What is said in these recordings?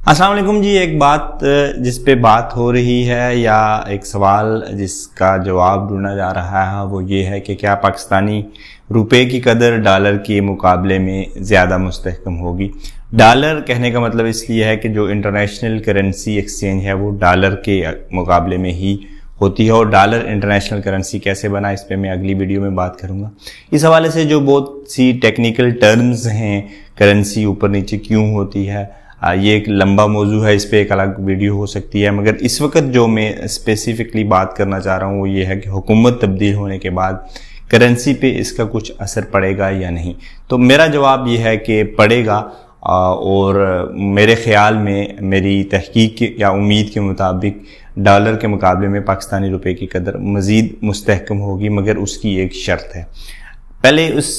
अस्सलाम वालेकुम जी। एक बात जिस पे बात हो रही है या एक सवाल जिसका जवाब ढूंढा जा रहा है वो ये है कि क्या पाकिस्तानी रुपए की कदर डॉलर के मुकाबले में ज़्यादा मुस्तहकम होगी। डॉलर कहने का मतलब इसलिए है कि जो इंटरनेशनल करेंसी एक्सचेंज है वो डॉलर के मुकाबले में ही होती है, और डॉलर इंटरनेशनल करेंसी कैसे बना इस पे मैं अगली वीडियो में बात करूंगा। इस हवाले से जो बहुत सी टेक्निकल टर्म्स हैं, करेंसी ऊपर नीचे क्यों होती है, ये एक लंबा मौजू है, इस पे एक अलग वीडियो हो सकती है। मगर इस वक्त जो मैं स्पेसिफिकली बात करना चाह रहा हूँ वो ये है कि हुकूमत तब्दील होने के बाद करेंसी पे इसका कुछ असर पड़ेगा या नहीं। तो मेरा जवाब ये है कि पड़ेगा, और मेरे ख्याल में मेरी तहकीक या उम्मीद के मुताबिक डॉलर के मुकाबले में पाकिस्तानी रुपए की कदर मज़ीद मुस्तहकम होगी, मगर उसकी एक शर्त है। पहले उस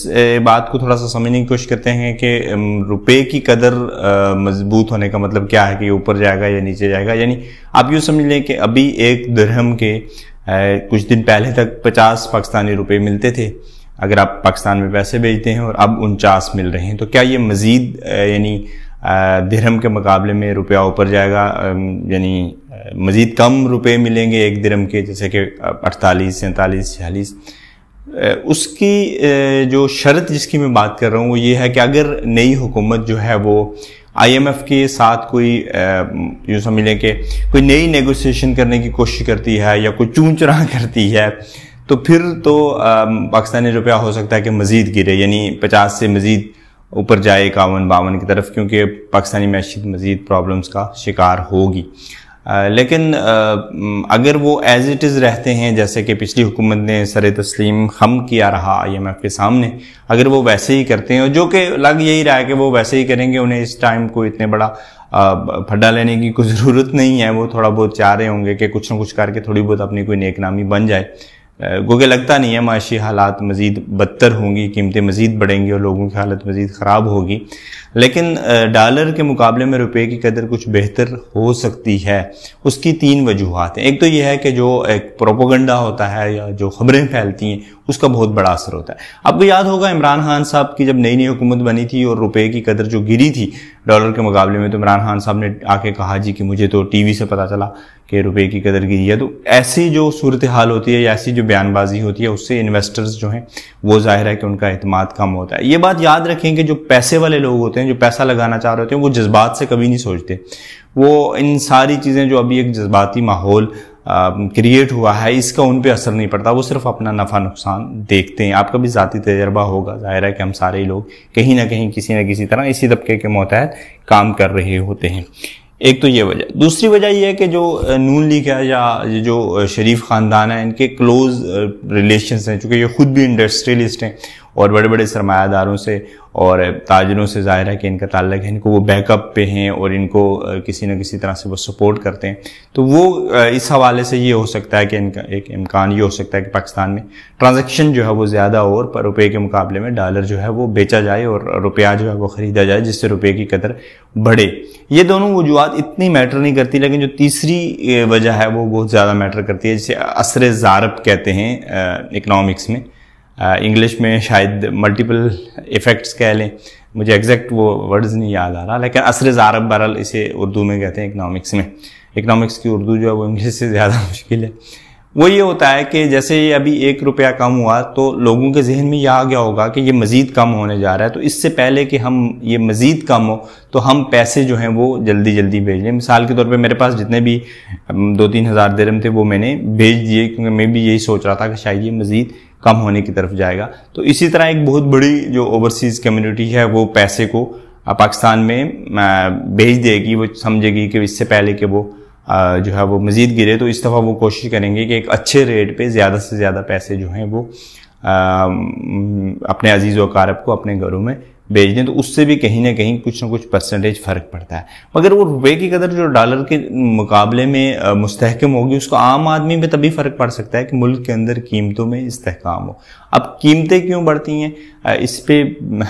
बात को थोड़ा सा समझने की कोशिश करते हैं कि रुपए की कदर मजबूत होने का मतलब क्या है, कि ये ऊपर जाएगा या नीचे जाएगा। यानी आप यूँ समझ लें कि अभी एक दिरहम के कुछ दिन पहले तक 50 पाकिस्तानी रुपए मिलते थे अगर आप पाकिस्तान में पैसे भेजते हैं, और अब 49 मिल रहे हैं। तो क्या ये मजीद यानी दिरहम के मुकाबले में रुपया ऊपर जाएगा, यानी मजीद कम रुपए मिलेंगे एक दिरहम के, जैसे कि 48, 47, 46। उसकी जो शर्त जिसकी मैं बात कर रहा हूँ वो ये है कि अगर नई हुकूमत जो है वो IMF के साथ कोई यूँ समझ लें कि कोई नई नेगोशिएशन करने की कोशिश करती है या कोई चूं चुरां करती है, तो फिर तो पाकिस्तानी रुपया हो सकता है कि मजीद गिरे, यानी 50 से मजीद ऊपर जाए 51-52 की तरफ, क्योंकि पाकिस्तानी मैशियत मजीद प्रॉब्लम्स का शिकार होगी। लेकिन अगर वो एज इट इज़ रहते हैं जैसे कि पिछली हुकूमत ने सर तस्लीम खम किया रहा IMF के सामने, अगर वो वैसे ही करते हैं, और जो कि लग यही रहा है कि वो वैसे ही करेंगे, उन्हें इस टाइम को इतने बड़ा फड्डा लेने की कोई ज़रूरत नहीं है। वो थोड़ा बहुत चाह रहे होंगे कि कुछ ना कुछ करके थोड़ी बहुत अपनी कोई नेकनामी बन जाए। गोगे लगता नहीं है माशी हालात मज़ीद बदतर होंगी, कीमतें मज़ीद बढ़ेंगी और लोगों की हालत मज़ीद ख़राब होगी। लेकिन डॉलर के मुकाबले में रुपए की कदर कुछ बेहतर हो सकती है। उसकी 3 वजूहात हैं। एक तो यह है कि जो एक प्रोपोगंडा होता है या जो खबरें फैलती हैं उसका बहुत बड़ा असर होता है। आपको याद होगा इमरान खान साहब की जब नई नई हुकूमत बनी थी और रुपए की कदर जो गिरी थी डॉलर के मुकाबले में, तो इमरान खान साहब ने आके कहा जी कि मुझे तो TV से पता चला कि रुपए की कदर गिरी है। तो ऐसी जो सूरत हाल होती है या ऐसी जो बयानबाजी होती है उससे इन्वेस्टर्स जो हैं वो जाहिर है कि उनका एतमाद कम होता है। ये बात याद रखें कि जो पैसे वाले लोग होते हैं, जो पैसा लगाना चाह रहे होते हैं, वो जज्बात से कभी नहीं सोचते। वो इन सारी चीज़ें जो अभी एक जज्बाती माहौल क्रिएट हुआ है इसका उन पे असर नहीं पड़ता, वो सिर्फ अपना नफा नुकसान देखते हैं। आपका भी ज़ाती तजर्बा होगा, जाहिर है कि हम सारे लोग कहीं ना कहीं किसी न किसी तरह इसी तबके के मोहताज काम कर रहे होते हैं। एक तो ये वजह। दूसरी वजह यह है कि जो नून लीग है या जो शरीफ ख़ानदान है, इनके क्लोज रिलेशंस हैं, चूँकि ये खुद भी इंडस्ट्रियलिस्ट हैं और बड़े बड़े सरमायादारों से और ताजरों से जाहिर है कि इनका ताल्लुक है, इनको वो बैकअप पे हैं और इनको किसी न किसी तरह से वो सपोर्ट करते हैं। तो वो इस हवाले से ये हो सकता है कि इनका एक इम्कान ये हो सकता है कि पाकिस्तान में ट्रांजैक्शन जो है वो ज़्यादा हो और रुपये के मुकाबले में डॉलर जो है वो बेचा जाए और रुपया जो है वो ख़रीदा जाए, जिससे रुपये की कदर बढ़े। ये दोनों वजूहात इतनी मैटर नहीं करती, लेकिन जो तीसरी वजह है वो बहुत ज़्यादा मैटर करती है, जिसे असर ज़ारब कहते हैं इकनॉमिक्स में। इंग्लिश में शायद मल्टीपल इफ़ेक्ट्स कह लें, मुझे एग्जैक्ट वो वर्ड्स नहीं याद आ रहा, लेकिन असर ज़ारब बहरहाल इसे उर्दू में कहते हैं इकनॉमिक्स में। इकनॉमिक्स की उर्दू जो है वो इंग्लिश से ज़्यादा मुश्किल है। वो ये होता है कि जैसे ये अभी 1 रुपया कम हुआ तो लोगों के जहन में यह आ गया होगा कि ये मज़ीद कम होने जा रहा है, तो इससे पहले कि हम ये मज़ीद कम हो तो हम पैसे जो हैं वो जल्दी जल्दी भेज लें। मिसाल के तौर पे मेरे पास जितने भी 2-3 हज़ार दिरहम थे वो मैंने भेज दिए, क्योंकि मैं भी यही सोच रहा था कि शायद ये मज़ीद कम होने की तरफ जाएगा। तो इसी तरह एक बहुत बड़ी जो ओवरसीज़ कम्युनिटी है वो पैसे को पाकिस्तान में भेज देगी। वो समझेगी कि इससे पहले कि वो जो है वो मज़ीद गिरे, तो इस दफ़ा वो कोशिश करेंगे कि एक अच्छे रेट पे ज़्यादा से ज़्यादा पैसे जो हैं वो अपने अजीज़ व अकारब को अपने घरों में भेज दें। तो उससे भी कहीं ना कहीं कुछ ना कुछ परसेंटेज फ़र्क पड़ता है। मगर वो रुपए की कदर जो डॉलर के मुकाबले में मुस्तहकम होगी, उसको आम आदमी में तभी फ़र्क पड़ सकता है कि मुल्क के अंदर कीमतों में इस्तेहकाम हो। अब कीमतें क्यों बढ़ती हैं? इस पे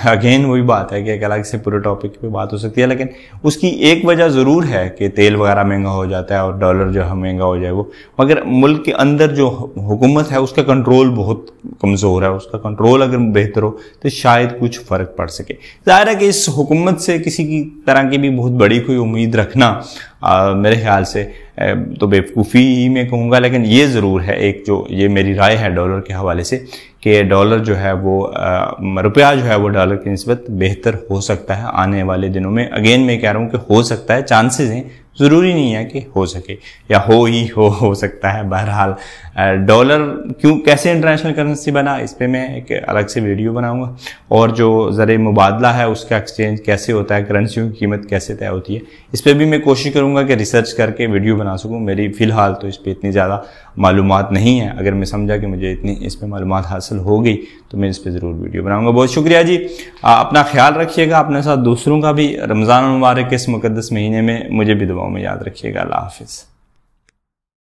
अगेन वही बात है कि एक अलग से पूरे टॉपिक पे बात हो सकती है, लेकिन उसकी एक वजह ज़रूर है कि तेल वगैरह महंगा हो जाता है और डॉलर जो है महंगा हो जाए वो, मगर मुल्क के अंदर जो हुकूमत है उसका कंट्रोल बहुत कमज़ोर है। उसका कंट्रोल अगर बेहतर हो तो शायद कुछ फ़र्क पड़ सके। ज़ाहिर है कि इस हुकूमत से किसी की तरह की भी बहुत बड़ी कोई उम्मीद रखना मेरे ख्याल से तो बेवकूफ़ी ही मैं कहूँगा, लेकिन ये ज़रूर है, एक जो ये मेरी राय है डॉलर के हवाले से, कि डॉलर जो है वो रुपया जो है वो डॉलर की निस्बत बेहतर हो सकता है आने वाले दिनों में। अगेन मैं कह रहा हूँ कि हो सकता है, चांसेस हैं, ज़रूरी नहीं है कि हो सके या हो सकता है। बहरहाल डॉलर क्यों कैसे इंटरनेशनल करेंसी बना, इस पे मैं एक अलग से वीडियो बनाऊंगा, और जो ज़र मुबादला है उसका एक्सचेंज कैसे होता है, करेंसियों की कीमत कैसे तय होती है, इस पे भी मैं कोशिश करूंगा कि रिसर्च करके वीडियो बना सकूं। मेरी फ़िलहाल तो इस पर इतनी ज़्यादा मालूमात नहीं है, अगर मैं समझा कि मुझे इतनी इस पर मालूमात हासिल हो गई तो मैं इस पर ज़रूर वीडियो बनाऊंगा। बहुत शुक्रिया जी, अपना ख्याल रखिएगा, अपने साथ दूसरों का भी। रमज़ान मुबारक के इस मुक़द्दस महीने में मुझे भी दुआओं में याद रखिएगा। अल्लाह हाफ़िज़।